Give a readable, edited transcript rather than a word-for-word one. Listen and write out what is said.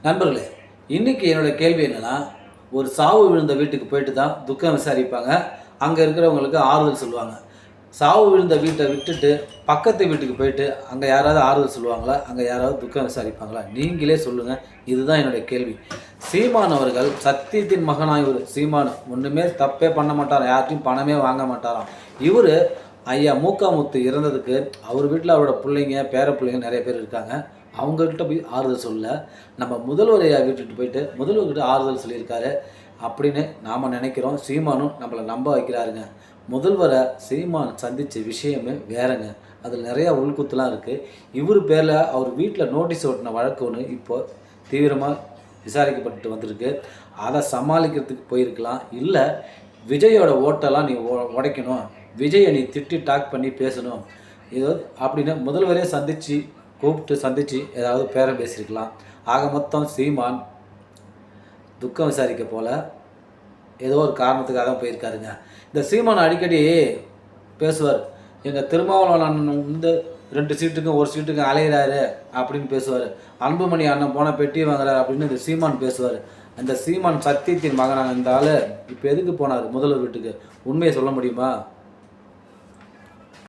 நண்பர்களே, இன்னைக்கு என்னோட கேள்வி என்னன்னா, ஒரு சாவு விழுந்த வீட்டுக்கு போயிட்டு தான் துக்கம் விசாரிப்பாங்க. அங்க இருக்கிறவங்களுக்கு ஆறுதல் சொல்லுவாங்க. சாவு விழுந்த வீட்ட விட்டுட்டு, பக்கத்து வீட்டுக்கு போயிட்டு, அங்க யாராவது ஆறுதல் சொல்லுவாங்களா? அங்க யாராவது துக்கம் விசாரிப்பாங்களா? நீங்களே சொல்லுங்க. இதுதான் என்னுடைய கேள்வி. சீமான் அவர்கள் சத்தியத்தின் மகனாய் ஒரு சீமான் ஒண்ணுமே தப்பே பண்ண மாட்டாராம். யார்ட்டயும் பணமே வாங்க மாட்டாராம். இவரு ஐயா மூக்கா முத்து இறந்ததுக்கு, அவர் வீட்ல அவரோட புள்ளைங்க, பேர புள்ளைங்க நெறைய பேர் இருக்காங்க. அவங்ககிட்ட போய் ஆறுதல் சொல்லல. நம்ம முதல்வர் ஐயா வீட்டுக்கு போயிட்டு, முதல்வர்கிட்ட ஆறுதல் சொல்லியிருக்காரு. அப்படின்னு நாம நெனைக்கிறோம். சீமானும் நம்மள நம்ப வைக்கிறாருங்க. முதல்வர சீமான் சந்திச்ச விஷயமே வேறங்க. அதில நெறைய உள்குத்துலாம் இருக்கு. இவரு பேர்ல அவர் வீட்ல நோட்டீஸ் ஒட்டுன வழக்கு ஒண்ணு இப்போ தீவிரமா விசாரிக்கப்பட்டு வந்திருக்கு. அத சமாளிக்கிறதுக்கு போயிருக்கலாம். இல்ல விஜயோட ஓட்டெல்லாம் நீ உடைக்கணும். விஜய நீ திட்டி டாக் பண்ணி பேசணும். ஏதோ அப்படின்னு முதல்வரே கூப்பிட்டு சந்திச்சு ஏதாவது பேரம் பேசியிருக்கலாம். ஆக மொத்தம் சீமான் துக்கம் விசாரிக்க போல ஏதோ ஒரு காரணத்துக்காக தான் போயிருக்காருங்க. இந்த சீமான் அடிக்கடி பேசுவார். எங்கள் திருமாவளவன் அண்ணன் வந்து 2 சீட்டுக்கும் 1 சீட்டுக்கும் அலையிறாரு அப்படின்னு பேசுவார். அன்புமணி அண்ணன் போன பெட்டி வாங்குறாரு அப்படின்னு இந்த சீமான் பேசுவார். அந்த சீமான் சத்தியத்தின் மகனான இந்த ஆள் இப்போ எதுக்கு போனார் முதல்வர் வீட்டுக்கு? உண்மையை சொல்ல முடியுமா?